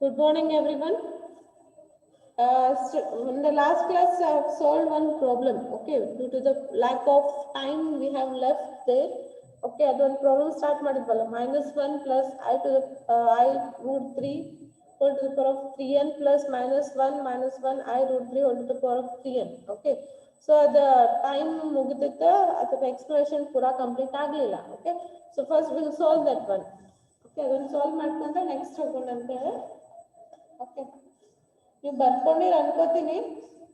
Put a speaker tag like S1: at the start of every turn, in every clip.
S1: Good morning, everyone. In the last class, I have solved one problem. Okay, due to the lack of time we have left there. Okay, adon problem start madidvalla. -1 plus I to the I root 3 whole to the power of 3n plus -1 I root 3 whole to the power of 3n. Okay, so the time mugidita adha explanation pura complete agಲಿಲ್ಲ. Okay, so first we will solve that one. Okay, adon solve ಮಾಡ್ಕೊಂಡ್ರೆ next ಹೋಗೋಣಂತೆ. Okay. You ಬರ್ಕೊಂಡಿರ ಅನ್ಕೋತೀನಿ.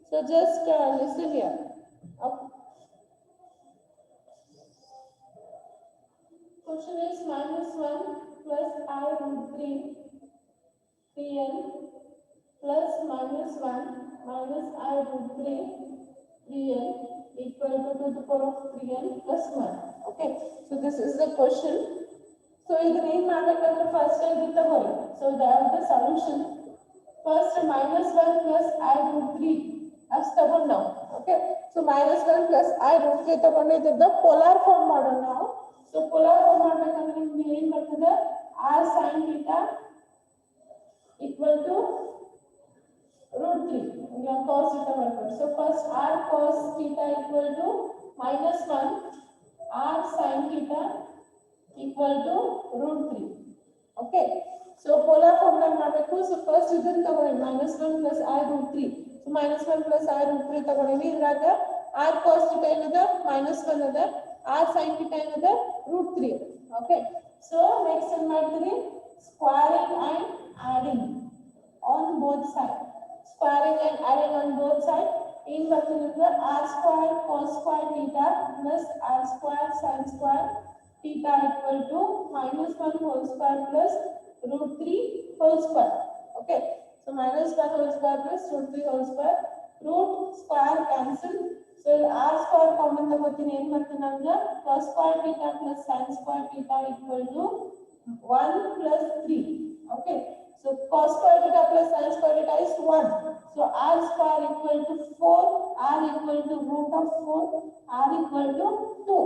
S1: So just listen here. Okay. Question is -1 plus I root 3n plus -1 minus I root 3n equal to the power of 3n plus 1. Okay. So this is the question. So ಇದನ್ನ ಏನು ಮಾಡಬೇಕಂದ್ರೆ first ಇದು ತಗೊಳ್ಳಿ. So the solution. First -1 plus I root 3 as ತಗೊಂಡು ನಾವು. Okay, so -1 plus I root 3 ತಗೊಂಡಿದ್ದ polar form ಮಾಡೋಣ ನಾವು. So polar form ಮಾಡಬೇಕಂದ್ರೆ ನಿಮಗೆ ಏನು ಬರ್ತದೆ r sin theta equal to root 3 ಈಗ cos theta ಬರ್ತದೆ. So first r cos theta equal to -1 r sin theta equal to root 3. Okay, so polar form ಮಾಡಬೇಕು. So first ಇದನ್ನ ತಗೊಳ್ಳಿ -1 plus I root 3. So -1 plus I root 3 ತಗೊಂಡಿವಿ. ಇದ್ರಾಗ r cos theta ಏನದ -1 ಅದ, r sin theta ಏನದ root 3. Okay, so next ಏನು ಮಾಡ್ತೀರಿ squaring and adding on both sides. Squaring and adding on both sides ಏನು ಬರ್ತದೆ ಅಂದ್ರೆ r square cos square theta plus r square sin square theta equal to -1 whole square plus root 3 whole square. Okay, so -1 whole square plus root 3 whole square. Root square cancel. So r square common ತಗೋತೀನಿ. ಏನು ಮಾಡ್ತೀನಿ ಅಂದ್ರೆ cos square theta plus sin square theta equal to 1 plus 3. Okay, so cos square theta plus sin square theta is 1. So r square equal to 4, r equal to root of 4, r equal to 2.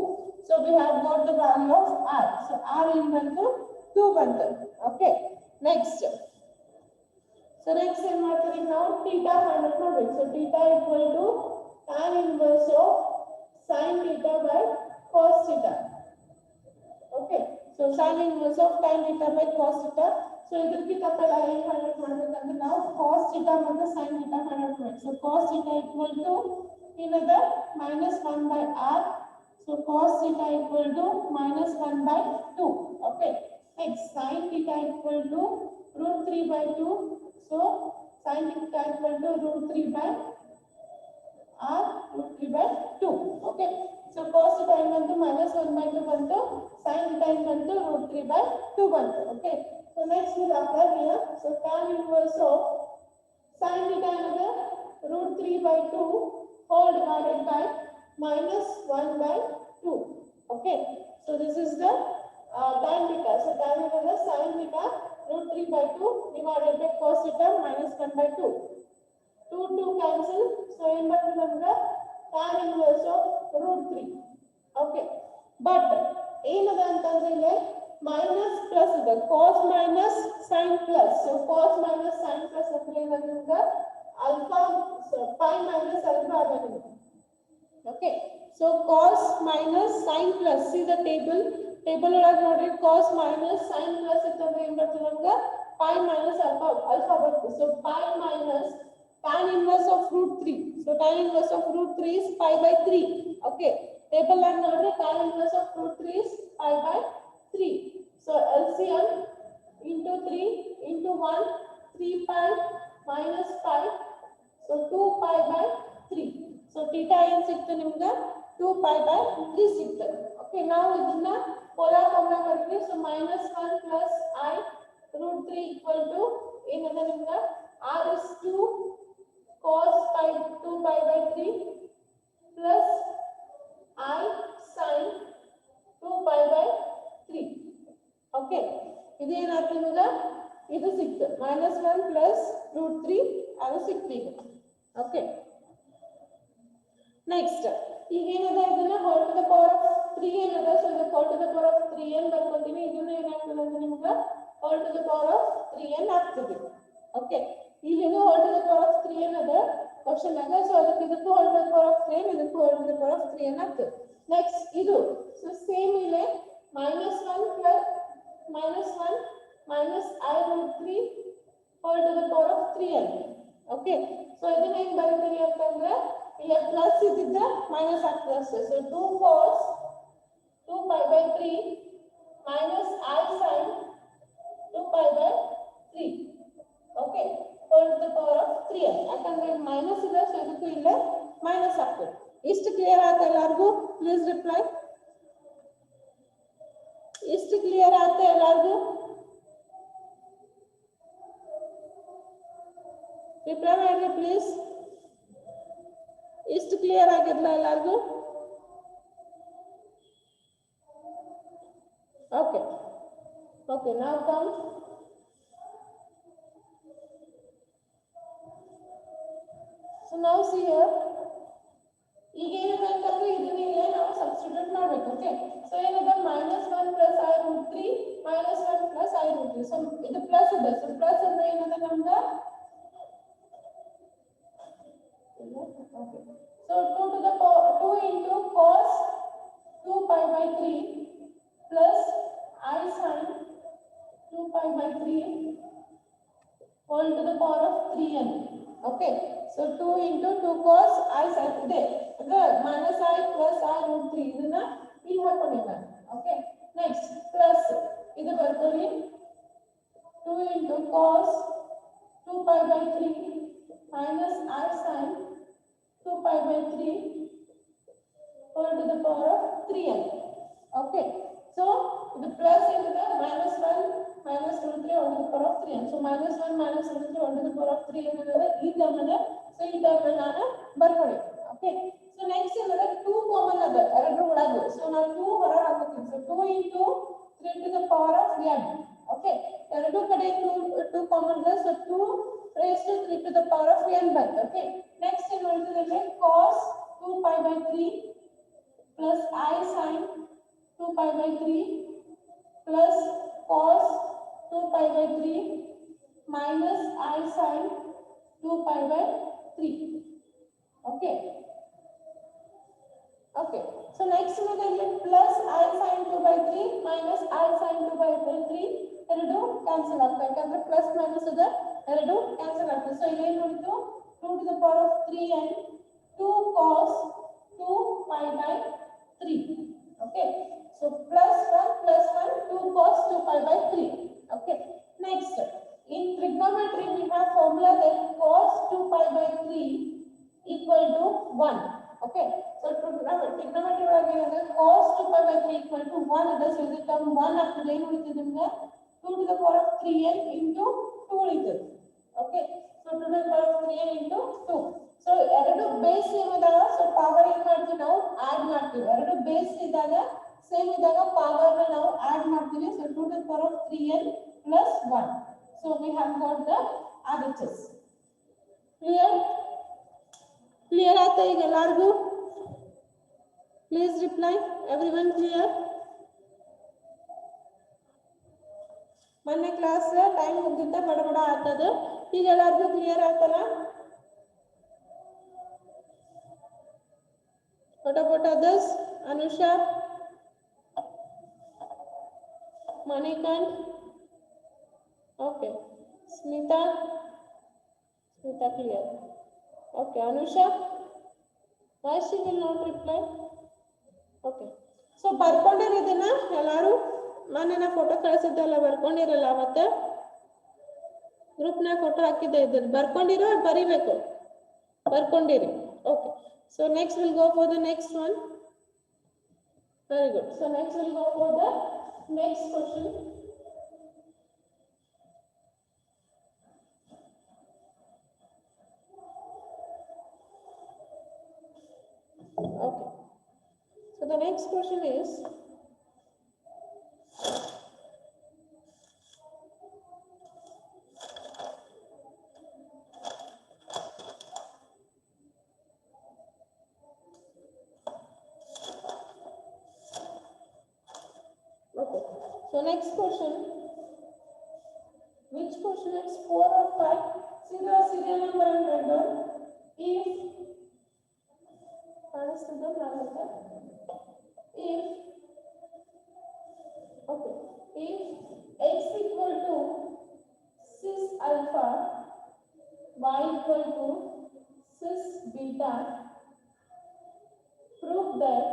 S1: So we have got the value of r. So r in bantu 2 bantu. Okay, next. So next ಏನು ಮಾಡ್ತೀವಿ ನಾವು theta find out ಮಾಡಬೇಕು. So theta equal to tan inverse of sin theta by cos theta. Okay, so sin inverse of tan theta by cos theta. So ಇದಕ್ಕಿಂತ ಪೆಲ್ಲ ಏನು find out ಮಾಡಬೇಕಂದ್ರೆ ನಾವು cos theta ಮತ್ತು sin theta find out ಮಾಡಬೇಕು. So cos theta equal to ಏನದ -1 by r. So cos theta equal to -1 by 2. Okay, next sin theta equal to root 3 by 2. So sin theta equal to root 3 by r root 3 by 2. Okay, so cos theta into -1 by 2 bantu, sin theta into root 3 by 2 bantu. Okay, so next we apply here. So tan inverse of sin theta into root 3 by 2 whole divided by -1 by 2. Okay, so this is the tan theta. So tan into sin theta root 3 by 2 divided by cos theta -1 by 2. 2 cancel. So ಏನು ಬರ್ತದೆ ಅಂದ್ರೆ tan inverse of root 3. Okay, but ಏನದ ಅಂತಂದ್ರೆ ಇಲ್ಲಿ minus plus ಇದೆ, cos minus sin plus. So cos minus sin plus ಅಂದ್ರೆ ಏನಂದ್ರೆ alpha, so pi minus alpha ಅದ ನಿಮಗೆ. Okay, so cos minus sin plus, see the table ಒಳಗೆ ನೋಡ್ರಿ cos minus sin plus ಇತ್ತಂದ್ರೆ ಏನು ಬರ್ತದೆ ನಮಗೆ pi minus alpha ಬರ್ತದೆ. So pi minus tan inverse of root 3. So tan inverse of root 3 is pi by 3. Okay, table line ನೋಡ್ರಿ tan inverse of root 3 is pi by 3. So LCM into 3 into 1, 3 pi minus pi. So 2 pi by 3. So theta ಏನು ಸಿಕ್ತು ನಿಮಗೆ 2 pi by 3 ಸಿಕ್ತು. Okay, now ಇದನ್ನ polar form ನ ಬರ್ತೀವಿ. So -1 plus I root 3 equal to ಏನದ ನಿಮಗೆ r is 2 cos pi 2 pi by 3 plus I sin 2 pi by 3. Okay, ಇದು ಏನಾಯ್ತು ನಿಮಗೆ ಇದು ಸಿಕ್ತು -1 plus root 3 ಅದು ಸಿಕ್ತು ಈಗ. Okay, next ಈಗ ಏನದ ಇದನ್ನ whole to the power of 3 ಏನದ. ಸೊ ಇದು whole to the power of 3n ಬರ್ಕೊಂತೀವಿ. ಇದನ್ನ ಏನಾಗ್ತದೆ ಅಂದ್ರೆ ನಿಮಗೆ whole to the power of 3n ಆಗ್ತದೆ. Okay. Ilinu whole to the power of 3 another question naga. So adukku idukku whole to the power of 3 idukku whole to the power of 3 anathu. Next idu. So same ile -1 plus -1 minus I root 3 whole to the power of 3n. Okay. So ಇದನ್ನ ಹೆಂಗ್ ಬರೀತೀವಿ ಅಂತಂದ್ರೆ ಇಲ್ಲಿ plus ಇದ್ದಿದ್ದ minus ಆಗ್ತದೆ ಅಷ್ಟೇ. So 2 cos 2 pi by 3 minus I sin 2 pi by 3. Okay, whole to the power of 3n. ಯಾಕಂದ್ರೆ minus ಇದೆ, so ಇದಕ್ಕೂ ಇಲ್ಲೇ ಮೈನಸ್ ಆಗ್ತದೆ. ಇಷ್ಟು ಕ್ಲಿಯರ್ ಆಯ್ತಾ ಎಲ್ಲರಿಗೂ? Please reply. ಇಷ್ಟು ಕ್ಲಿಯರ್ ಆಯ್ತಾ ಎಲ್ಲರಿಗೂ? ರಿಪ್ಲೈ ಮಾಡಿ ಪ್ಲೀಸ್. ಇಷ್ಟು ಕ್ಲಿಯರ್ ಆಗಿದ್ಲ ಎಲ್ಲರಿಗೂ? Okay okay, now come. So now see here, ಈಗ ಏನಿದೆ ಅಂತಂದ್ರೆ ಇದನ್ನ ಇಲ್ಲೇ ನಾವು ಸಬ್ಸ್ಟಿಟ್ಯೂಟ್ ಮಾಡಬೇಕು. ಓಕೆ, ಸೊ ಏನಿದೆ -1 plus I root 3 -1 plus I root 3. So ಇದು ಪ್ಲಸ್ ಇದೆ. ಸೊ ಪ್ಲಸ್ ಅಂದ್ರೆ ಏನಿದೆ ನಮ್ಗೆ? Okay, so 2 to the power 2 into cos 2 pi by 3 plus I sin 2 pi by 3 whole to the power of 3n. Okay, so 2 into 2 cos I sin ಇದೆ minus I plus I root 3 ಇದನ್ನ ಇಲ್ಲಿ ಹಾಕೊಂಡಿದ್ದೆ. Okay, next plus ಇದು ಬರ್ತದೆ 2 into cos 2 pi by 3 minus I sin 2 pi by 3 whole to the power of 3n. Okay, so the plus into the -1 minus root 3 whole to the power of 3n. So -1 minus root 3 whole to the power of 3n ಅನ್ನೋದು ಈ term ಅದ. So ಈ term ನಾನು ಬರ್ಕೊಳ್ಳಿ. Okay, so next ಏನಂದ್ರೆ 2 common ಅದ ಎರಡು ಒಳಗೆ. ಸೊ ನಾವು 2 ಹೊರ ಹಾಕುತ್ತೀವಿ. So 2 into 3 to the power of n. Okay, ಎರಡು ಕಡೆ 2 ಕಾಮನ್ ಇದೆ. So 2 raised to 3 to the power of n ಬಂತು. ಓಕೆ, ನೆಕ್ಸ್ಟ್ ಏನು ಮಾಡ್ತಿದ್ದೇವೆ? cos 2 pi by 3 plus I sin 2 pi by 3 plus cos 2 pi by 3 minus I sin 2 pi by 3. Okay. Okay. So next we will plus I sin 2 by 3 minus I sin 2 by 3 ಎರಡು cancel ಆಗ್ತವೆ. ಯಾಕಂದ್ರೆ plus minus ಇದೆ, ಎರಡು cancel ಆಗ್ತವೆ. So ಇಲ್ಲಿ ಏನು ಉಳಿತು? 2 to the power of 3n 2 cos 2 pi by 3. Okay, so plus 1 2 cos 2 pi by 3. Okay, next in trigonometry we have formula that cos 2 pi by 3 equal to 1. Okay, so trigonometry ಒಳಗೆ ಏನಂದ್ರೆ cos 2 pi by 3 equal to 1 ಇದೆ. So ಇದು term 1 ಆಗ್ತದೆ. ಏನು ಉಳಿತದೆ ನಿಮಗೆ? 2 to the power of 3n into 2 ಉಳಿತದೆ. Okay, so 2 to the power of 3n into 2. So ಎರಡು ಬೇಸ್ ಸೇಮ್ ಇದಾಗ ಸೊ ಪವರ್ ಏನು ಮಾಡ್ತೀವಿ ನಾವು? ಆಡ್ ಮಾಡ್ತೀವಿ. ಎರಡು ಬೇಸ್ ಇದ್ದಾಗ ಸೇಮ್ ಇದ್ದಾಗ ಪವರ್ ನ ನಾವು ಆಡ್ ಮಾಡ್ತೀವಿ. So 2 to the power of 3n plus 1. So we have got the RHS. Clear? Clear ಆಯ್ತಾ ಈಗ ಎಲ್ಲರಿಗೂ? Please reply. Everyone clear? ಮೊನ್ನೆ ಕ್ಲಾಸ್ ಟೈಮ್ ಮುಗಿದ ಬಡಬಡ ಆಗ್ತದೆ. ಈಗ ಎಲ್ಲರಿಗೂ ಕ್ಲಿಯರ್ ಆಯ್ತಲ್ಲ? What about others? Anusha, Manikant, okay. Smita clear. Okay, Anusha, why she will not reply? Okay. So ಬರ್ಕೊಂಡಿರಿ ಇದನ್ನ ಎಲ್ಲರೂ. ಮೊನ್ನೆ ನಾ ಫೋಟೋ ಕಳಿಸಿದ್ದೆಲ್ಲ ಬರ್ಕೊಂಡಿರಲ್ಲ, ಅವತ್ತು ಗ್ರೂಪ್ನಾಗ ಫೋಟೋ ಹಾಕಿದ್ದೆ ಇದ್ದದ್ದು. ಬರ್ಕೊಂಡಿರೋ ಬರಿಬೇಕು, ಬರ್ಕೊಂಡಿರಿ. Okay, so next we'll go for the next one. Very good. So next we'll go for the next question. Okay, so the next question is So next question, which question it's 4 or 5. See the serial number and write down. If if okay, if x equal to cis alpha, y equal to cis beta, prove that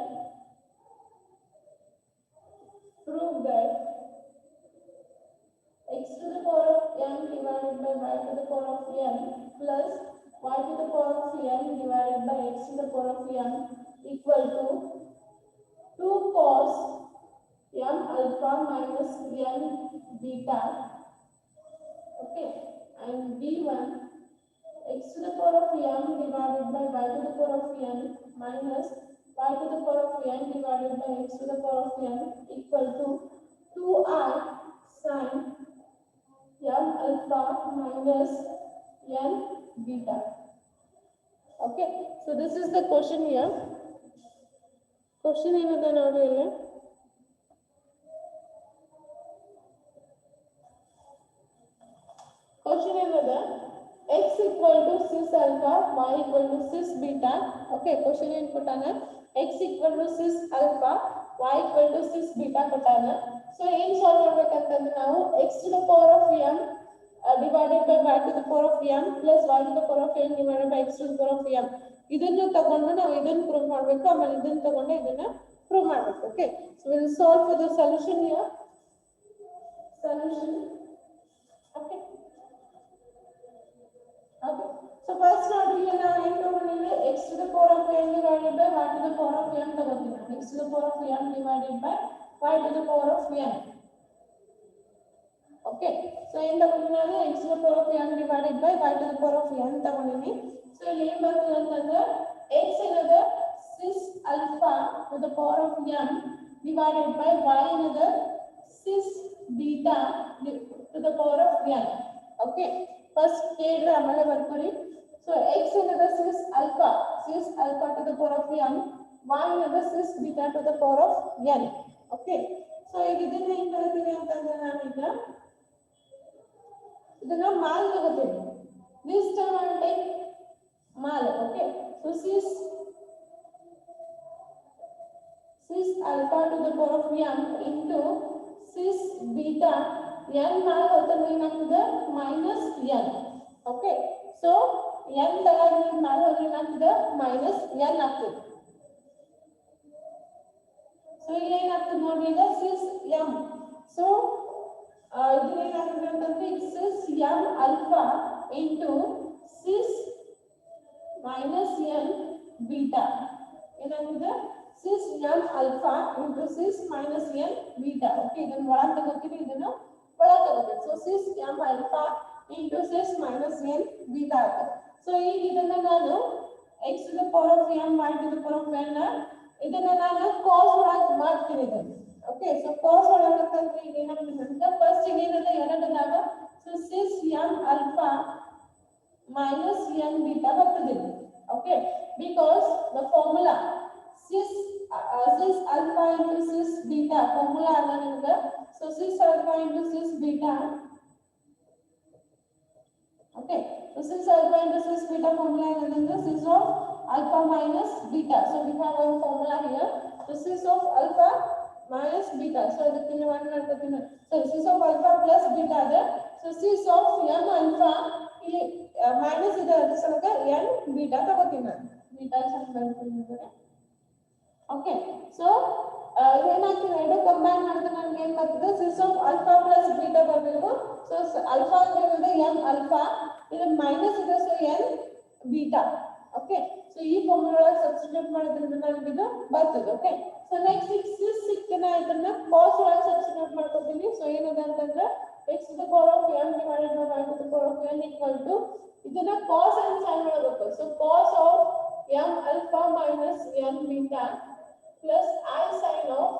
S1: x to the power of m divided by y to the power of n plus y to the power of n divided by x to the power of n equal to 2 cos m alpha minus n beta. Okay, and b1 x to the power of m divided by y to the power of n minus y to the power of n divided by x to the power of n equal to 2i sin m alpha minus n beta. Okay, so this is the question here. Question ಏನದ ನೋಡಿ ಇಲ್ಲಿ. Question ಏನದ x equal to cis alpha, y equal to cis beta. Okay, question ಏನು ಕೊಟ್ಟಾನ x equal to cis alpha, y equal to cis beta ಕೊಟ್ಟಾನ. So ಏನು solve ಮಾಡಬೇಕಂತಂದ್ರೆ ನಾವು x to the power of m divided by y to the power of m plus y to the power of n divided by x to the power of m. ಇದನ್ನು ತಗೊಂಡು ನಾವು ಇದನ್ನು prove ಮಾಡಬೇಕು, ಆಮೇಲೆ ಇದನ್ನು ತಗೊಂಡು ಇದನ್ನ ಪ್ರೂವ್ ಮಾಡಬೇಕು. Okay, so we will solve for the solution here. Solution. Okay. Okay. So first ನೋಡಿ ಈಗ ನಾವು ಏನು ತಗೊಂಡಿವಿ, x to the power of n divided by y to the power of m ತಗೊಂಡಿವಿ. x to the power of m divided by y to the power of n. Okay, so ಏನು ತಗೊಂಡಿವಿ ನಾನು x to the power of m divided by y to the power of n ತಗೊಂಡಿವಿ. So ಇಲ್ಲಿ ಏನು ಬರ್ತದೆ ಅಂತಂದ್ರೆ x ಏನದ cis alpha to the power of m divided by y ಏನದ cis beta to the power of n. Okay, first ಕೇಳಿದ್ರೆ ಆಮೇಲೆ ಬರ್ಕೊಳ್ಳಿ. So x ಏನದ cis alpha to the power of m, y ಏನದ cis beta to the power of n. Okay, so ಈಗ ಇದನ್ನ ಹೆಂಗ್ ಬರೀತೀವಿ ಅಂತಂದ್ರೆ ನಾನೀಗ ಇದನ್ನ ಮಾಲ್ ತಗೋತೀನಿ. This time I will take mal. Okay, so cis alpha to the power of m into cis beta n mal ಹೋಗ್ತದೆ ಏನಾಗ್ತದೆ minus n. Okay, so n ತಗೊಂಡು mal ಹೋದ್ರೆ ಏನಾಗ್ತದೆ minus n ಆಗ್ತದೆ. So ಇಲ್ಲಿ ಏನಾಗ್ತದೆ ನೋಡಿ ಈಗ cis m. So ಇದು ಏನಾಗ್ತದೆ ಅಂತಂದ್ರೆ cis m alpha into cis minus n beta. ಏನಾಗ್ತದೆ cis m alpha into cis minus n beta. Okay, ಇದನ್ನ ಒಳಗೆ ತಗೋತೀವಿ, ಇದನ್ನ ಒಳಗೆ ತಗೋಬೇಕು. So cis m alpha into cis minus n beta ಆಗ್ತದೆ. So ಈಗ ಇದನ್ನ ನಾನು x to the power of m y to the power of n ಇದನ್ನ ನಾನು cos ಒಳಗೆ ಮಾಡ್ತೀನಿ ಇದನ್ನ. Okay, so cos ಒಳಗೆ ಅಂತಂದ್ರೆ ಈಗ ಏನಾಗ್ತದೆ ಅಂತ ಫಸ್ಟ್ ಈಗ ಏನದ ಎರಡದಾಗ so cis m alpha minus n beta ಬರ್ತದೆ. Okay, because the formula cis alpha into cis beta formula ಅದ ನಿಮಗೆ. So cis alpha into cis beta. Okay, so cis alpha into cis beta formula ಏನಂದ್ರೆ cis of alpha minus beta. So we have one formula here. So cis of alpha minus beta. So ಅದಕ್ಕೆ ನೀವು ಏನು ಮಾಡ್ಕೊತೀನಿ, so cis of alpha plus beta ಇದೆ. So cis of m alpha ಇಲ್ಲಿ minus ಇದೆ, ಅದರ ಸಲಗ n beta ತಗೋತೀನಿ ನಾನು. beta ಅಂತ ಬರ್ತೀನಿ. Okay, so ಏನಾಗ್ತದೆ ಎರಡು ಕಂಬೈನ್ ಮಾಡಿದ್ರೆ ನಮಗೆ ಏನು ಬರ್ತದೆ cis of alpha plus beta ಬರಬೇಕು. So alpha ಅಂದ್ರೆ m alpha, ಇದು minus ಇದೆ, so n beta. Okay, so ಈ ಫಾರ್ಮುಲಾ ಒಳಗೆ ಸಬ್ಸ್ಟಿಟ್ಯೂಟ್ ಮಾಡೋದ್ರಿಂದ ನಮಗೆ ಇದು ಬರ್ತದೆ. ಓಕೆ, ಸೊ ನೆಕ್ಸ್ಟ್ ಈಗ cis ಸಿಕ್ಕಿನ ಇದನ್ನ cos ಒಳಗೆ ಸಬ್ಸ್ಟಿಟ್ಯೂಟ್ ಮಾಡ್ಕೊತೀನಿ. ಸೊ ಏನದ ಅಂತಂದ್ರೆ x to the power of m divided by y to the power of n equal to ಇದನ್ನ cos and sin ಮಾಡಬೇಕು. So cos of m alpha minus n beta plus I sin of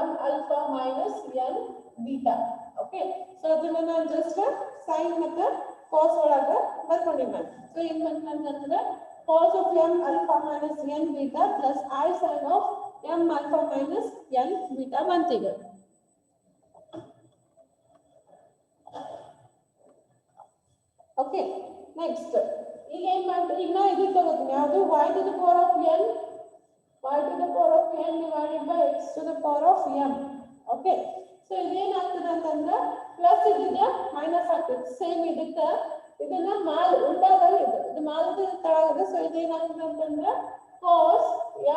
S1: m alpha minus n beta. Okay, so ಅದನ್ನ ನಾನು just sin ಮತ್ತೆ cos ಒಳಗೆ ಬರ್ಕೊಂಡಿದ್ದೀನಿ ನಾನು. So ಏನು ಬಂತಂದ್ರೆ cos of m alpha minus n beta plus I sin of m alpha minus n beta ಬಂತೀಗ. Okay next ಈಗ ಏನ್ ಮಾಡ್ತೀವಿ, ಈಗ ನಾ ಇದು ತಗೋತೀನಿ ಯಾವುದು y to the power of n, y to the power of n divided by x to the power of m. Okay so ಇದೇನಾಗ್ತದೆ ಅಂತಂದ್ರೆ ಪ್ಲಸ್ ಇದ್ದಿದ್ದ ಮೈನಸ್ ಆಗ್ತದೆ. ಸೇಮ್ ಇದಕ್ಕೆ ಇದನ್ನ ಮಾಲ್ ಉಲ್ಟಾದಲ್ಲಿ ಇದು ಮಾಲದ ತಳಗದೆ. ಸೊ ಇದೇನಾಗ್ತದೆ ಅಂತಂದ್ರೆ cos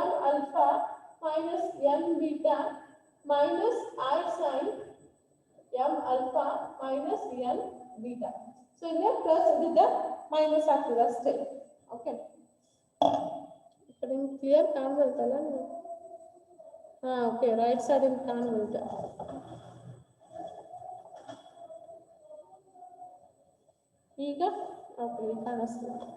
S1: m alpha minus m beta minus I sin m alpha minus n beta. So ಇಲ್ಲಿ ಪ್ಲಸ್ ಇದ್ದಿದ್ದ ಮೈನಸ್ ಆಗ್ತದೆ ಅಷ್ಟೇ. ಓಕೆ ಕ್ಲಿಯರ್ ಕಾಣ್ಬಲ್ತಲ್ಲ ನೀವು? ಹಾ ಓಕೆ ರೈಟ್ ಸೈಡ್ ಇಂದ ಕಾಣ್ಬಲ್ತ. ಈಗ ಓಕೆ ಕಾಣಿಸ್ತದೆ.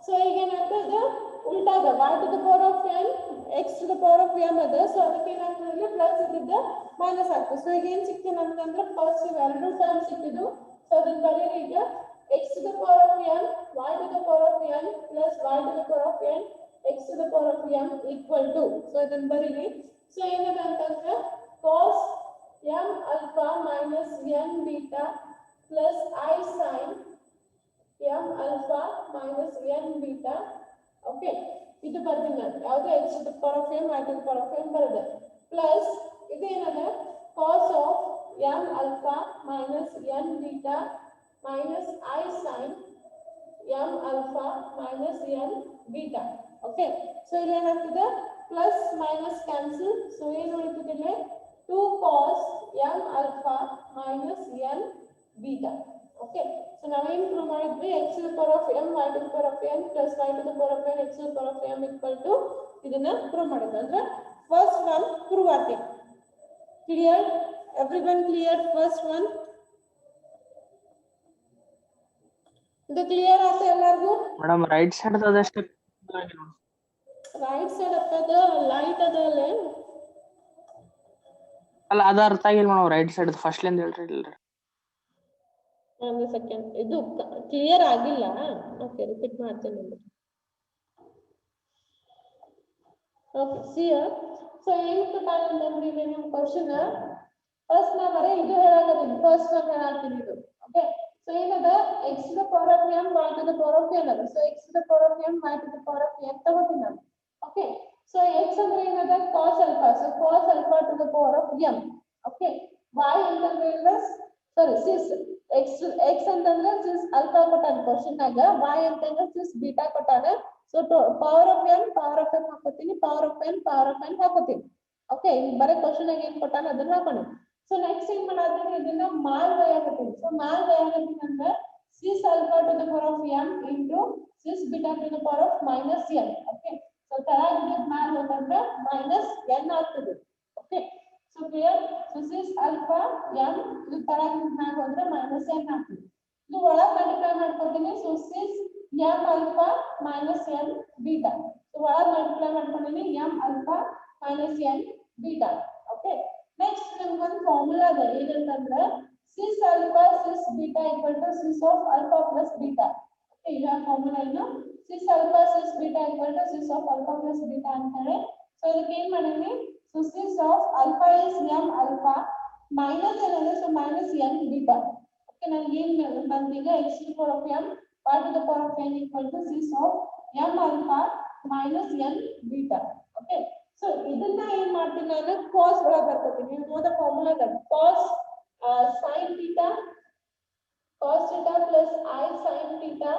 S1: ಸೊ ಈಗ ಏನಾಗ್ತದೆ ಉಲ್ಟಾದ y to the power of n x to the power of m ಅದ. ಸೊ ಅದಕ್ಕೆ ಏನಾಗ್ತದೆ ಪ್ಲಸ್ ಇದ್ದಿದ್ದ ಮೈನಸ್ ಆಗ್ತದೆ. ಸೊ ಈಗ ಏನ್ ಸಿಕ್ತು ನಮ್ಗಂದ್ರೆ ಫಸ್ಟ್ ಇವೆರಡು ಟರ್ಮ್ ಸಿಕ್ಕಿದ್ದು. ಸೊ ಅದನ್ನ ಬರೀರಿ ಈಗ x to the power of m y to the power of n plus y to the power of n x to the power of m equal to. So ಇದನ್ನ ಬರೀರಿ. So ಏನದ ಅಂತಂದ್ರೆ cos m alpha minus n beta plus I sin m alpha minus n beta. Okay ಇದು ಬರ್ತೀನಿ ನಾನು ಯಾವುದು x to the power of m y to the power of m ಬರದೆ plus ಇದೇನದ cos of m alpha minus n beta minus I sin m alpha minus n beta. Okay so ಇಲ್ಲಿ ಏನಾಗ್ತದೆ plus minus cancel. So ಏನು ಉಳಿತದೆ 2 cos m alpha minus n beta. Okay so ನಾವೇನು prove ಮಾಡಿದ್ವಿ x to the power of m y to the power of n plus y to the power of n x to the power of m equal to ಇದನ್ನ prove ಮಾಡಿದ್ವಿ. ಅಂದ್ರೆ first one prove ಆಯ್ತು. Clear everyone? Clear first one? ಇದು clear ಆಯ್ತು ಎಲ್ಲರಿಗೂ?
S2: Madam right side ಅದಷ್ಟೇ
S1: right side ಅಪ್ಪದ light ಅದ ಅಲ್ಲೇ
S2: ಅಲ್ಲ ಅದು ಅರ್ಥ ಆಗಿಲ್ಲ ಮೇಡಮ್. ರೈಟ್ ಸೈಡ್ ಫಸ್ಟ್ ಲಿಂದ ಹೇಳ್ರಿ. ಇಲ್ರಿ
S1: ಒಂದು ಸೆಕೆಂಡ್ ಇದು ಕ್ಲಿಯರ್ ಆಗಿಲ್ಲ. ಓಕೆ ರಿಪೀಟ್ ಮಾಡ್ತೇನೆ. ಓಕೆ ಸಿಯರ್ ಸೊ ಏನಕ್ಕೆ ಅಂತಂದ್ರೆ ಈಗ ನಿಮ್ಮ ಕ್ವಶನ್ ಫಸ್ಟ್ ನಾ ಬರೀ ಇದು ಹೇಳಾಕತ್ತೀನಿ. ಫಸ್ಟ್ ನಾನು ಹೇಳಾಕ್ತೀನಿ ಇದು. ಓಕೆ ಸೊ ಏನದ x to the power of m y to the power of n ಅದ. So x to the power of m y to the power of n ತಗೋತೀನಿ ನಾನು. ಓಕೆ ಸೊ x ಅಂದ್ರೆ ಏನದ cos alpha. So cos alpha to the power of m. Okay y ಅಂತಂದ್ರೆ ಏನದ sorry sis x ಅಂತಂದ್ರೆ sis alpha ಕೊಟ್ಟಾನ question ನಾಗ, y ಅಂತಂದ್ರೆ sis beta ಕೊಟ್ಟಾನ. ಸೊ ಪವರ್ ಆಫ್ m ಹಾಕೋತೀನಿ, ಪವರ್ ಆಫ್ n ಹಾಕೋತೀನಿ. ಓಕೆ ಇಲ್ಲಿ ಬರೀ ಕ್ವಶನ್ ಆಗ ಏನ್ ಕೊಟ್ಟಾನ ಅದನ್ನ ಹಾಕೋಣ. ಸೊ ನೆಕ್ಸ್ಟ್ ಏನ್ ಮಾಡಾತೀನಿ ಇದನ್ನ ಮಾಲ್ ಬರೆಯಾಕತ್ತೀನಿ. ಸೊ ಮಾಲ್ ಬರೆಯಾಕತ್ತೀನಿ ಅಂದ್ರೆ sis alpha to the power of m into sis beta to the power of minus n. Okay so ತಳಗಿನ ಮಾಲ್ ಹೋತಂದ್ರೆ minus n ಆಗ್ತದೆ. Okay so clear? So sis alpha m ಇದು ತಳಗಿನ ಮಾಲ್ ಹೋದ್ರೆ minus n ಆಗ್ತದೆ. ಇದು ಒಳಗೆ ಮಲ್ಟಿಪ್ಲೈ ಮಾಡ್ಕೊತೀನಿ. So sis m alpha minus n beta. So ಒಳಗೆ ಮಲ್ಟಿಪ್ಲೈ ಮಾಡ್ಕೊಂಡಿನಿ m alpha minus n beta. Okay next ನಮಗೊಂದು ಫಾರ್ಮುಲಾ ಇದೆ ಏನಂತಂದ್ರೆ sis alpha sis beta equal to sis of alpha plus beta. Okay ಈ ಫಾರ್ಮುಲಾ ಏನು sis alpha sis beta equal to sis of alpha plus beta ಅಂತ ಹೇಳಿ. So ಇದಕ್ಕೆ ಏನ್ ಮಾಡೀನಿ so sis of alpha is m alpha minus ಏನಂದ್ರೆ so minus n beta. Okay ನನಗೆ ಏನ್ ಬಂದೀಗ x to the power of m y to the power of n equal to sis of m alpha minus n beta. Okay so ಇದನ್ನ ಏನ್ ಮಾಡ್ತೀನಿ ನಾನು cos ಒಳಗೆ ಬರ್ಕೊತೀನಿ. ನೀವು ನೋಡ ಫಾರ್ಮುಲಾ ಇದೆ cos sin theta plus I sin theta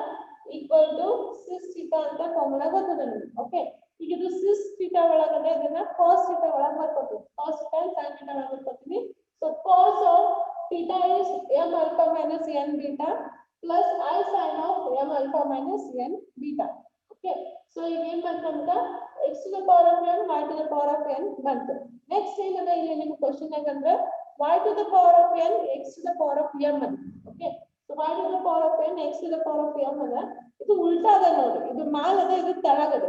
S1: equal to sis theta ಅಂತ formula ಬರ್ತದೆ ನಿಮಗೆ. ಓಕೆ ಈಗ ಇದು sis theta ಒಳಗಡೆ ಇದನ್ನ cos theta ಒಳಗೆ ಬರ್ಕೊತೀನಿ. cos theta and sin theta ಒಳಗೆ ಬರ್ಕೊತೀನಿ. So cos of theta is m alpha minus n beta plus I sin of m alpha minus n beta. Okay so ಈಗ ಏನ್ ಬಂತಂತ x to the power of m y to the power of n ಬಂತು. Next ಏನದ ಇಲ್ಲಿ ನಿಮ್ಮ question ಆಗಂದ್ರೆ y to the power of n x to the power of m ಅದ. Okay so y to the power of n x to the power of m ಅದ. ಇದು ಉಲ್ಟಾ ಅದ ನೋಡಿ. ಇದು ಮಾಲ್ ಅದ, ಇದು ತಳಗದ.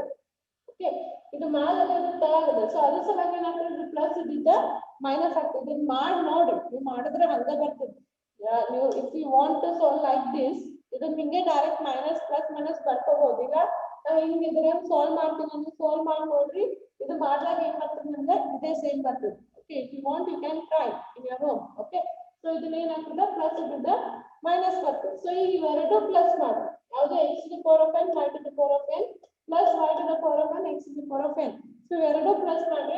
S1: ಓಕೆ ಇದು ಮಾಲ್ ಅದ, ಇದು ತಳಗದ. ಸೊ ಅದ್ರ ಸಲುವಾಗಿ ಏನಾಗ್ತದೆ ಇದು ಪ್ಲಸ್ ಇದ್ದಿದ್ದ ಮೈನಸ್ ಆಗ್ತದೆ. ಇದನ್ನ ಮಾಡಿ ನೋಡಿ, ನೀವು ಮಾಡಿದ್ರೆ ಹಂಗ ಬರ್ತದೆ. ನೀವು if you want to solve like this ಇದನ್ನ ಹಿಂಗೆ ಡೈರೆಕ್ಟ್ ಮೈನಸ್ ಪ್ಲಸ್ ಮೈನಸ್ ಬರ್ಕೋಬಹುದು. ಈಗ ಹಿಂಗಿದ್ರೆ ಸಾಲ್ವ್ ಮಾಡ್ತೀನಿ ಅಂದ್ರೆ ಸಾಲ್ವ್ ಮಾಡಿ ನೋಡ್ರಿ ಇದು ಮಾಡಿದಾಗ ಏನ್ ಬರ್ತದೆ ಅಂದ್ರೆ ಇದೇ ಸೇಮ್ ಬರ್ತದೆ okay if you want you can try in your home okay so ಇದನ್ನ ಏನಾಗ್ತದೆ ಪ್ಲಸ್ ಇದ್ದ ಮೈನಸ್ ಬರ್ತದೆ ಸೊ ಈಗ ಇವೆರಡು ಪ್ಲಸ್ ಮಾಡಿ ಯಾವುದು x to the power of n y to the power of n plus y to the power of n x to the power of n so ಇವೆರಡು plus ಮಾಡಿ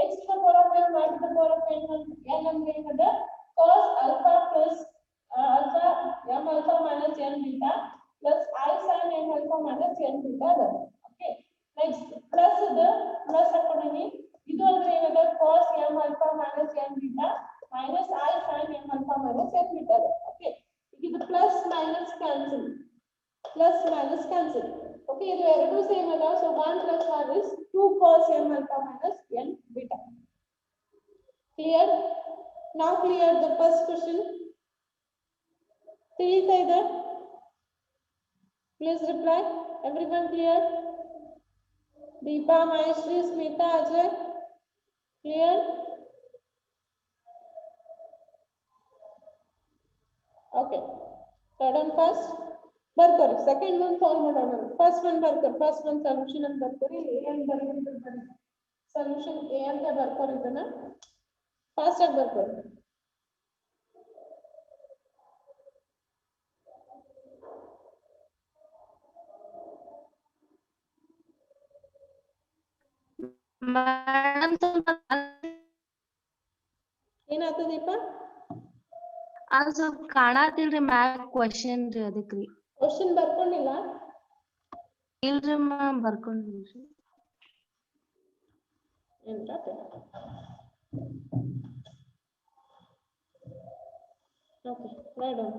S1: x to the power of n y to the power of n ಅಂದ್ರೆ ಏನದ cos alpha plus alpha m alpha minus n beta plus I sin m alpha minus n beta ಅದ okay next plus ಇದು plus ಹಾಕೊಂಡಿನಿ ಇದು ಅಂದ್ರೆ ಏನದ cos m alpha minus n beta minus I sin m alpha minus n beta ಅದ okay ಇದು plus minus cancel plus minus cancel okay ಇದು ಎರಡು same ಅದ so 1 plus 1 is 2 cos m alpha minus n beta clear now clear the first question ತಿಳಿತಾ ಇದೆ please reply everyone clear Deepa Maheshri Smita Ajay clear okay third and first ಬರ್ಕೋರಿ second one solve ಮಾಡೋಣ first one ಬರ್ಕೋರಿ first one solution ಅಂತ ಬರ್ಕೋರಿ A ಅಂತ ಬರೀರಿ solution A ಅಂತ ಬರ್ಕೋರಿ ಇದನ್ನ ಫಾಸ್ಟ್ ಆಗಿ ಬರ್ಕೋರಿ ಏನಾಯ್ತು ದೀಪ
S3: ಅದು ಸ್ವಲ್ಪ ಕಾಣತಿಲ್ರಿ ಮ್ಯಾಗ ಕ್ವಶನ್ ರೀ ಅದಕ್ರಿ
S1: ಕ್ವಶನ್ ಬರ್ಕೊಂಡಿಲ್ಲ
S3: ಇಲ್ರಿ ಮ್ಯಾಮ್ ಬರ್ಕೊಂಡಿಲ್ರಿ
S1: ಏನ್ರಾ ಓಕೆ ರೈಟ್ ಆನ್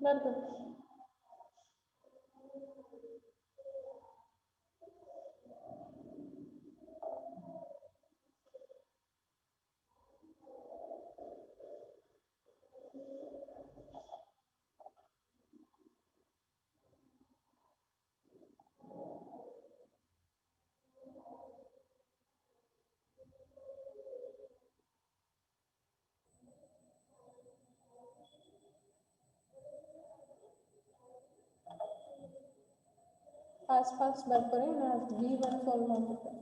S1: ಬರ್ಕೊ ಫಾಸ್ಟ್ ಬರ್ಕೋರಿ ನಾ B1 ಸಾಲ್ವ್ ಮಾಡ್ತೀನಿ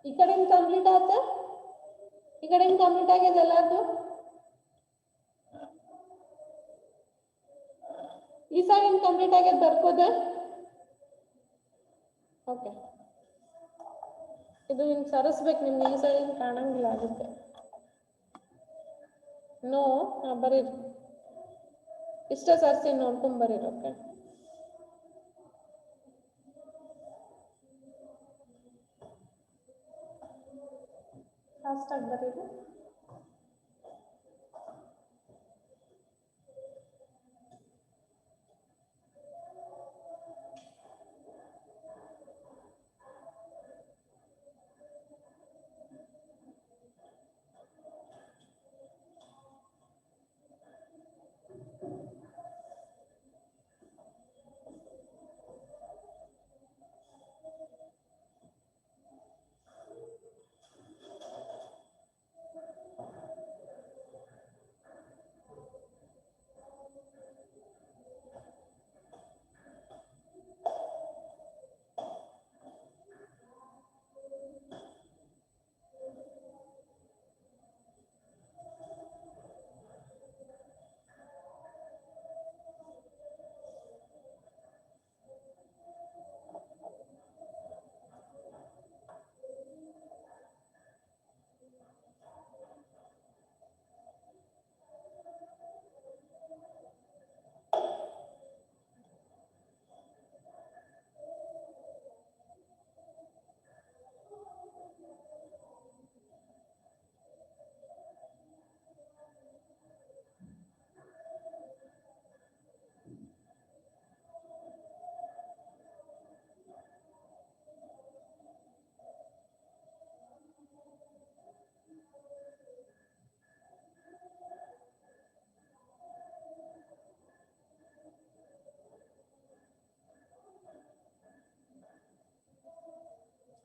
S1: ಈ ಕಡೆ ಕಂಪ್ಲೀಟ್ ಆತ ಈ ಕಡೆ ಕಂಪ್ಲೀಟ್ ಆಗಿದೆ ಎಲ್ಲಾರ್ದು ಈ ಸೈಡ್ ಕಂಪ್ಲೀಟ್ ಆಗಿದೆ ಬರ್ಕೋದ ಓಕೆ ಇದು ಹಿಂಗ್ ಸರಿಸ್ಬೇಕು ನಿಮ್ಗೆ ಈ ಸೈಡ್ ಕಾಣಂಗಿಲ್ಲ ಆಗುತ್ತೆ ನೋ ಬರೀರಿ ಇಷ್ಟ ಸರ್ಸಿ ನೋಡ್ಕೊಂಡ್ ಬರೀರಿ ಓಕೆ ಫಾಸ್ಟ್ ಆಗಿ ಬರೀರಿ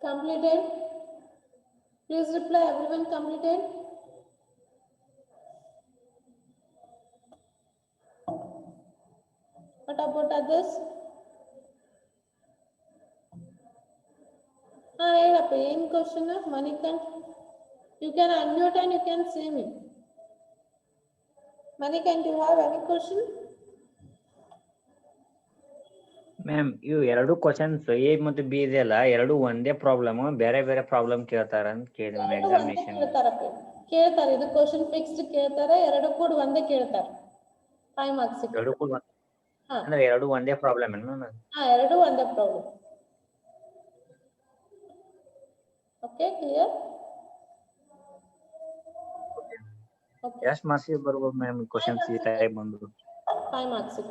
S1: Completed? Please reply, everyone completed? What about others? ಹೇಳಪ್ಪ ಏನು question Manikanth? You can unmute and you can say me. Manikant, you have any question?
S4: Ma'am ಇವು ಎರಡು ಕ್ವಶನ್ಸ್ ಎ ಮತ್ತು ಬಿ ಇದೆಯಲ್ಲ ಎರಡು ಒಂದೇ ಪ್ರಾಬ್ಲಮ್ ಬೇರೆ ಬೇರೆ ಪ್ರಾಬ್ಲಮ್ ಕೇಳ್ತಾರ ಅಂತ ಕೇಳಿದೆ ಮ್ಯಾಮ್ ಎಕ್ಸಾಮಿನೇಷನ್.
S1: ಕೇಳ್ತಾರೆ, ಇದು ಕ್ವಶನ್ ಫಿಕ್ಸ್ಡ್ ಕೇಳ್ತಾರೆ, ಎರಡು ಕೂಡ ಒಂದೇ ಕೇಳ್ತಾರೆ 5 ಮಾರ್ಕ್ಸ್.
S4: ಎರಡು ಕೂಡ ಅಂದ್ರೆ ಎರಡು ಒಂದೇ ಪ್ರಾಬ್ಲಮ್ ಏನು ಮ್ಯಾಮ್?
S1: ಎರಡು ಒಂದೇ ಪ್ರಾಬ್ಲಮ್. Okay, clear?
S4: ಎಷ್ಟು ಮಾರ್ಕ್ಸ್ ಬರ್ಬೋದು ಮ್ಯಾಮ್ ಕ್ವಶನ್ಸ್ ಈ ಟೈಪ್ ಬಂದ್ರು?
S1: 5 ಮಾರ್ಕ್ಸ್.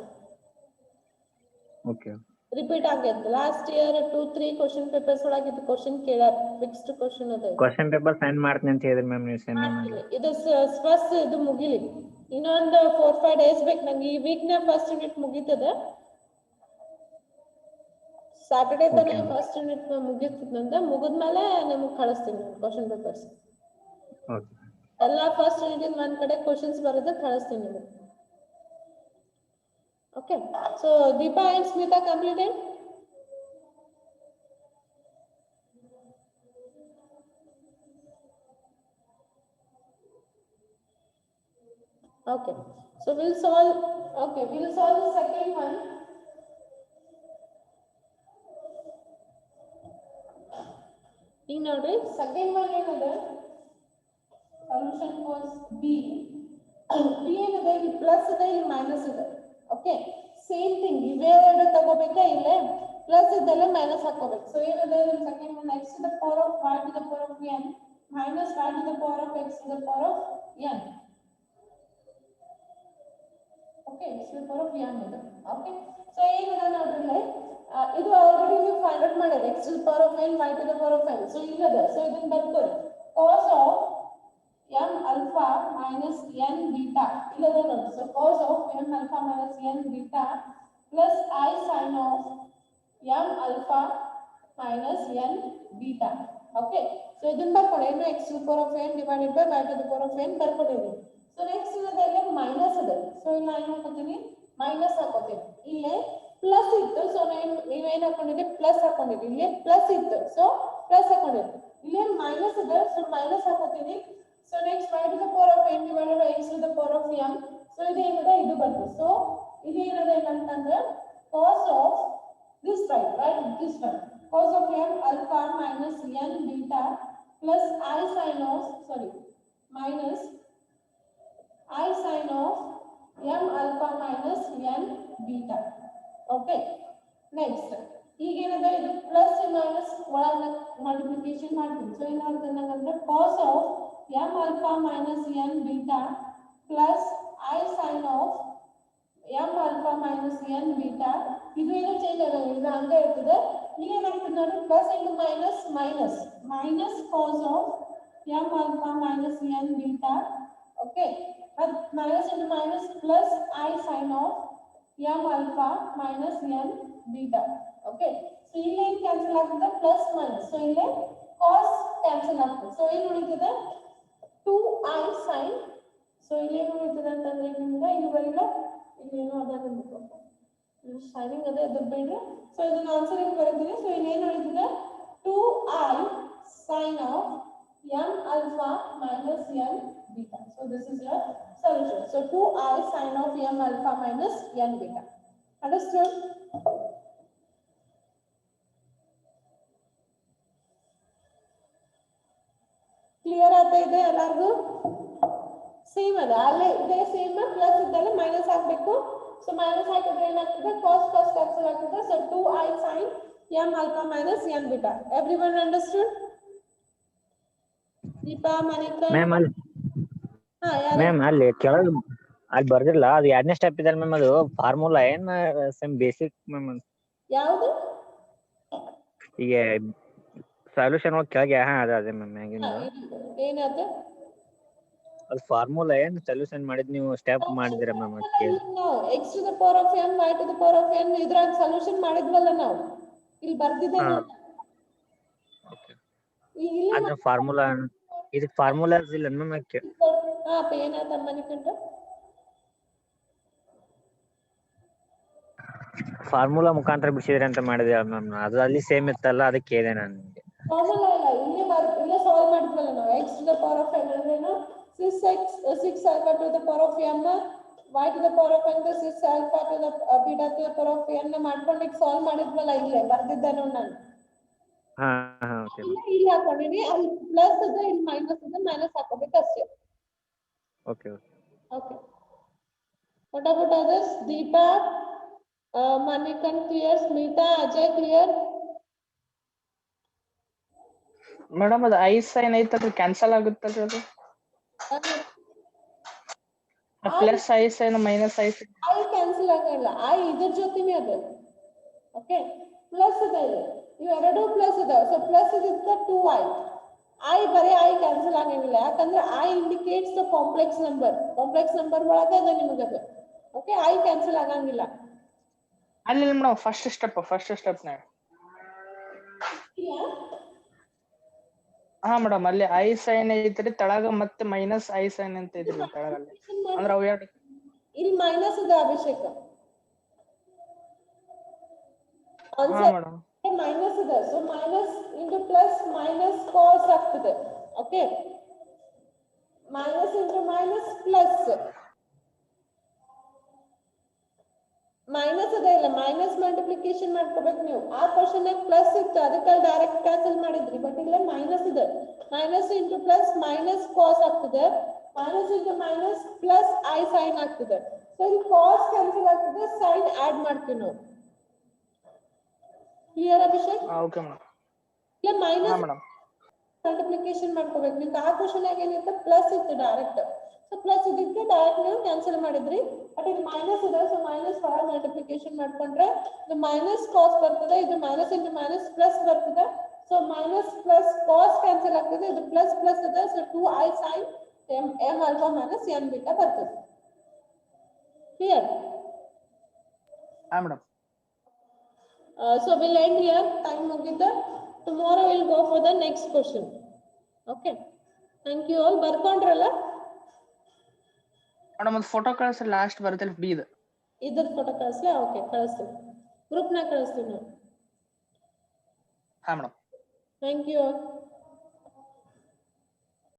S4: ಓಕೆ.
S1: ರಿಪೀಟ್ ಆಗೈತೆ ಲಾಸ್ಟ್ ಇಯರ್ 2-3 ಕ್ವಶನ್ ಪೇಪರ್ಸ್ ಒಳಗೆ ಇದು ಕ್ವಶನ್ ಕೇಳ್ಯಾರ, ಫಿಕ್ಸ್ಡ್ ಕ್ವಶನ್ ಅದ.
S4: ಕ್ವಶನ್ ಪೇಪರ್ ಸೆಂಡ್ ಮಾಡ್ತೀನಿ ಅಂತ ಹೇಳಿದ್ರಿ ಮ್ಯಾಮ್ ನೀವು ಸೆಂಡ್ ಮಾಡಿ.
S1: ಇದು ಫಸ್ಟ್ ಇದು ಮುಗಿಲಿ, ಇನ್ನೊಂದು 4-5 ಡೇಸ್ ಬೇಕು ನಂಗೆ. ಈ ವೀಕ್ ನ ಫಸ್ಟ್ ಯೂನಿಟ್ ಮುಗೀತದ, ಸಾಟರ್ಡೇ ತನಕ ಫಸ್ಟ್ ಯೂನಿಟ್ ಮುಗಿತದಂತ. ಮುಗಿದ್ಮೇಲೆ ನಿಮ್ಗೆ ಕಳಿಸ್ತೀನಿ ಕ್ವಶನ್ ಪೇಪರ್ಸ್ ಎಲ್ಲ. ಫಸ್ಟ್ ಯೂನಿಟ್ ಒಂದ್ ಕಡೆ ಕ್ವಶನ್ಸ್ ಬರೋದು ಕಳಿಸ್ತೀನಿ ನಿಮಗೆ. Okay, so Deepa and Smita completed? Okay, so we'll solve the second one. ಈಗ ನೋಡ್ರಿ, ಸೆಕೆಂಡ್ ಒನ್ ಏನದ, ಸೊಲ್ಯೂಷನ್ ವಾಸ್ ಬಿ. ಬಿ ಏನದ, ಇಲ್ಲಿ ಪ್ಲಸ್ ಇದೆ, ಇಲ್ಲಿ ಮೈನಸ್ ಇದೆ. ಓಕೆ, ಸೇಮ್ ಥಿಂಗ್, ಇವೆರಡು ತಗೋಬೇಕಾ, ಇಲ್ಲೇ ಪ್ಲಸ್ ಇದ್ದಲ್ಲೇ ಮೈನಸ್ ಹಾಕೋಬೇಕು. ಸೊ ಏನದ second one, x to the power of y to the power of n minus y to the power of x to the power of n. Okay, x to the power of n ಇದೆ. Okay, so ಏನದ ನೋಡ್ರಿ, ಇದು already ನೀವು find out ಮಾಡಿದ್ರೆ x to the power of n y to the power of n. So ಇಲ್ಲದ, so ಇದನ್ನ ಬರ್ಕೊಳ್ಳಿ, cos of m alpha minus n beta ಇಲ್ಲದ ನೋಡಿ. So cos of m alpha minus n beta plus I sin of m alpha minus n beta. Okay, so ಇದನ್ನ ಬರ್ಕೊಳ್ಳಿ, ಏನು x to the power of n divided by y to the power of n ಬರ್ಕೊಂಡಿದ್ದೀನಿ. So next ಇಲ್ಲದೆ minus ಇದೆ, so ಇಲ್ಲಿ ನಾನು ಹಾಕೋತೀನಿ minus ಹಾಕೋತೀನಿ. ಇಲ್ಲೇ ಪ್ಲಸ್ ಇತ್ತು, ಸೊ ನೀವೇನು ಹಾಕೊಂಡಿದ್ರಿ, ಪ್ಲಸ್ ಹಾಕೊಂಡಿದ್ರಿ. ಇಲ್ಲೇ ಪ್ಲಸ್ ಇತ್ತು, ಸೊ ಪ್ಲಸ್ ಹಾಕೊಂಡಿದ್ರಿ. ಇಲ್ಲೇ ಮೈನಸ್ ಇದೆ, ಸೊ ಮೈನಸ್ ಹಾಕೋತೀನಿ. So next y to the power of n divided by x to the power of m. So ಇದು ಏನದ, ಇದು ಬರ್ತದೆ. ಸೊ ಇದು ಏನದ ಏನಂತಂದ್ರೆ cos of this side, right, this one, cos of m alpha minus n beta plus I sin of minus I sin of m alpha minus n beta. Okay, next ಈಗ ಏನದ, ಇದು ಪ್ಲಸ್ ಮೈನಸ್ ಒಳಗೆ multiplication ಮಾಡ್ತೀನಿ. So ಏನಾಗುತ್ತೆ ನಂಗಂದ್ರೆ cos of m alpha minus n beta plus I sin of m alpha minus n beta. ಇದು ಏನು change ಆಗಲ್ಲ, ಇದು ಹಂಗೆ ಇರ್ತದೆ. ಈಗ ಏನಾಗ್ತದೆ ನೋಡಿ, plus into minus minus, minus cos of m alpha minus n beta. Okay, ಅದು minus into minus plus I sin of m alpha minus n beta. Okay, so ಇಲ್ಲಿ ಏನು ಕ್ಯಾನ್ಸಲ್ ಆಗ್ತದೆ, ಪ್ಲಸ್ ಮೈನಸ್. ಸೊ ಇಲ್ಲಿ cos cancel ಆಗ್ತದೆ. So ಏನು ಉಳಿತದೆ, 2I sin. So ಇಲ್ಲಿ ಏನು ಉಳಿತದೆ ಅಂತಂದ್ರೆ ನಿಮ್ಗೆ ಇಲ್ಲಿ ಬರೀಲ್ಲ, ಇಲ್ಲೇನೋ ಅದನ್ನು ಶೈನಿಂಗ್ ಅದೇ ಅದ್ರ ಬೇಡ್ರಿ. ಸೊ ಇದನ್ನ ಆನ್ಸರ್ ಏನು ಬರೀತೀನಿ. ಸೊ ಇಲ್ಲಿ ಏನು ಉಳಿತದೆ, 2I sin of m alpha minus n beta. So this is your solution. So 2I sin of m alpha minus n beta. Understood? Clear ಆಗ್ತಾ ಇದೆ ಎಲ್ಲರಿಗೂ? ಸೇಮ್ ಅದ, ಅಲ್ಲೇ ಇದೇ ಸೇಮ್, ಪ್ಲಸ್ ಇದ್ದಲ್ಲೇ ಮೈನಸ್ ಹಾಕ್ಬೇಕು. ಸೊ ಮೈನಸ್ ಹಾಕಿದ್ರೆ ಏನಾಗ್ತದೆ, ಕಾಸ್ ಕ್ಯಾನ್ಸಲ್ ಆಗ್ತದೆ. So 2I sin m alpha minus n beta. Everyone understood? Deepa, Manika
S4: ma'am ಅಲ್ಲಿ ಮ್ಯಾಮ್ ಅಲ್ಲಿ ಕೆಳಗೆ ಅಲ್ಲಿ ಬರ್ದಿಲ್ಲ, ಅದು ಎರಡನೇ ಸ್ಟೆಪ್ ಇದೆ ಮ್ಯಾಮ್. ಅದು ಫಾರ್ಮುಲಾ ಏನ್ ಸೇಮ್ ಬೇಸಿಕ್ ಮ್ಯಾಮ್?
S1: ಯಾವುದು?
S4: ಈಗ ಸೊಲ್ಯೂಷನ್ ಒಳಗೆ ಕೆಳಗೆ ಅದೇ ಮ್ಯಾಮ್ ಮ್ಯಾಗಿಂದ
S1: ಏನಾದ,
S4: ಅದು ಫಾರ್ಮುಲಾ ಏನ್ ಸೊಲ್ಯೂಷನ್ ಮಾಡಿದ್ ನೀವು ಸ್ಟೆಪ್ ಮಾಡಿದಿರ ma'am?
S1: x to the power of n y to the power of n ಇದ್ರಾಗ ಸೊಲ್ಯೂಷನ್ ಮಾಡಿದ್ವಲ್ಲ ನಾವು, ಇಲ್ಲಿ ಬರ್ದಿದ್ದೇನೆ.
S4: ಓಕೆ,
S1: ಈಗ ಇಲ್ಲಿ
S4: ಅದ್ರ ಫಾರ್ಮುಲಾ ಇದಕ್ ಫಾರ್ಮುಲಾಸ್ ಇಲ್ಲ ಮ್ಯಾಮ್
S1: ಹಾ ಅಪ್ಪ ಏನಾದ ಮನಿಕಂಡ
S4: ಫಾರ್ಮುಲಾ ಮುಖಾಂತರ ಬಿಡಿಸಿದ್ರಿ ಅಂತ ಮಾಡಿದೆ ಮ್ಯಾಮ್ ಅದು ಅಲ್ಲಿ ಸೇಮ್ ಇತ್ತಲ್ಲ ಅದಕ್ಕೆ ಕೇಳಿದೆ ನಾನು ನಿಮ್ಗೆ.
S1: ಫಾರ್ಮುಲಾ ಇಲ್ಲ ಇಲ್ಲೇ ಸಾಲ್ವ್ ಮಾಡಿದ್ವಲ್ಲ ನಾವು x to the power of n ಅಂದ್ರೇನು 6 alpha to the power of m y to the power of n 6 alpha to the beta to the power of n ಮಾಡ್ಕೊಂಡು ಈಗ ಸಾಲ್ವ್ ಮಾಡಿದ್ವಲ್ಲ ಇಲ್ಲೇ ಬರ್ದಿದ್ದೆ ನೋಡಿ ನಾನು
S4: ಹಾ ಓಕೆ
S1: ಇಲ್ಲಿ ಹಾಕೊಂಡಿನಿ ಅಲ್ಲಿ ಪ್ಲಸ್ ಇದೆ ಇಲ್ಲಿ ಮೈನಸ್ ಇದೆ ಮೈನಸ್ ಹಾಕೋಬೇಕು ಅಷ್ಟೇ.
S4: Okay
S1: Okay. What about others? Deepa, Manikan clear, Smita, Ajay clear.
S2: Madam ಅದು ಐ ಸೈನ್ ಐತಲ್ರಿ ಕ್ಯಾನ್ಸಲ್ ಆಗುತ್ತಲ್ರಿ ಅದು plus I sine minus i sine
S1: I cancel ಆಗಲ್ಲ I ಇದ್ರ ಜೊತೆನೇ ಅದು ಓಕೆ ಪ್ಲಸ್ ಇದೆ ಇವೆರಡು ಪ್ಲಸ್ ಇದಾವೆ ಸೊ ಪ್ಲಸ್ ಇದಕ್ಕೆ 2i I ಬರೀ I ಕ್ಯಾನ್ಸಲ್ ಆಗಂಗಿಲ್ಲ ಯಾಕಂದ್ರೆ I indicates the complex number ಒಳಗೆ ಅದ ನಿಮಗದು ಓಕೆ I ಕ್ಯಾನ್ಸಲ್ ಆಗಂಗಿಲ್ಲ
S2: ಅಲ್ಲಿ ಮೇಡಮ್ ಫಸ್ಟ್ ಸ್ಟೆಪ್ ನ ಹಾ ಮೇಡಮ್ ಅಲ್ಲಿ ಐ ಸೈನ್ ಐತ್ರಿ ತಳಗ ಮತ್ತೆ ಮೈನಸ್ ಐ ಸೈನ್ ಅಂತ ಐತ್ರಿ ತಳಗಲ್ಲಿ ಅಂದ್ರೆ ಅವು ಎರಡು
S1: ಇಲ್ಲಿ ಮೈನಸ್ ಇದೆ ಅಭಿಷೇಕ
S2: ಹಾ ಮೇಡಮ್
S1: ಮೈನಸ್ ಇದೆ so minus into plus minus cos ಆಗ್ತದೆ okay minus into minus plus minus ಅದೇ ಇಲ್ಲ ಮೈನಸ್ ಮಲ್ಟಿಪ್ಲಿಕೇಶನ್ ಮಾಡ್ಕೋಬೇಕು ನೀವು ಆ ಕ್ವಶನ್ ಪ್ಲಸ್ ಇತ್ತು ಅದಕ್ಕೆ ಡೈರೆಕ್ಟ್ ಕ್ಯಾನ್ಸಲ್ ಮಾಡಿದ್ರಿ ಬಟ್ ಇಲ್ಲೇ ಮೈನಸ್ ಇದೆ minus into plus minus cos ಆಗ್ತದೆ minus into minus plus I sine ಆಗ್ತದೆ ಸೊ ಇಲ್ಲಿ ಕಾಸ್ ಕ್ಯಾನ್ಸಲ್ ಆಗ್ತದೆ ಸೈನ್ ಆಡ್ ಮಾಡ್ತೀವಿ ನಾವು ಕ್ಲಿಯರ್ ಅಭಿಷೇಕ್
S2: ಓಕೆ ಮೇಡಮ್
S1: ಇಲ್ಲ
S2: ಹಾ
S1: ಮೈನಸ್
S2: ಮೇಡಮ್
S1: ಮಲ್ಟಿಪ್ಲಿಕೇಶನ್ ಮಾಡ್ಕೋಬೇಕು ನಿಮ್ಗೆ ಆ ಕ್ವಶನ್ ಏನಿತ್ತು ಪ್ಲಸ್ ಇತ್ತು ಡೈರೆಕ್ಟ್ ಸೊ ಪ್ಲಸ್ ಇದಕ್ಕೆ ಡೈರೆಕ್ಟ್ ನೀವು ಕ್ಯಾನ್ಸಲ್ ಮಾಡಿದ್ರಿ ಬಟ್ ಇದು ಮೈನಸ್ ಇದೆ ಸೊ ಮೈನಸ್ ಫಾರ್ ಮಲ್ಟಿಪ್ಲಿಕೇಶನ್ ಮಾಡ್ಕೊಂಡ್ರೆ ಇದು ಮೈನಸ್ ಕಾಸ್ ಬರ್ತದೆ ಇದು ಮೈನಸ್ ಇಂಟು ಮೈನಸ್ ಪ್ಲಸ್ ಬರ್ತದೆ so minus plus cos cancel ಆಗ್ತದೆ ಇದು ಪ್ಲಸ್ ಪ್ಲಸ್ ಇದೆ so 2i sin m alpha minus n beta ಬರ್ತದೆ ಕ್ಲಿಯರ್
S2: ಹಾ madam
S1: so we'll end here time mugida tomorrow we'll go for the next question okay thank you all ಬರ್ಕೊಂಡ್ರಲ್ಲ
S2: madam ಒಂದು photo ಕಳಿಸ್ರಿ last ಬರುತ್ತೆ B ಇದು
S1: ಇದ್ರ photo ಕಳಿಸ್ಲಾ okay ಕಳಿಸ್ತೀನಿ ಗ್ರೂಪ್ ನಾಗ ಕಳಿಸ್ತೀನಿ
S2: ಹಾ ಮೇಡಮ್
S1: ಥ್ಯಾಂಕ್ ಯು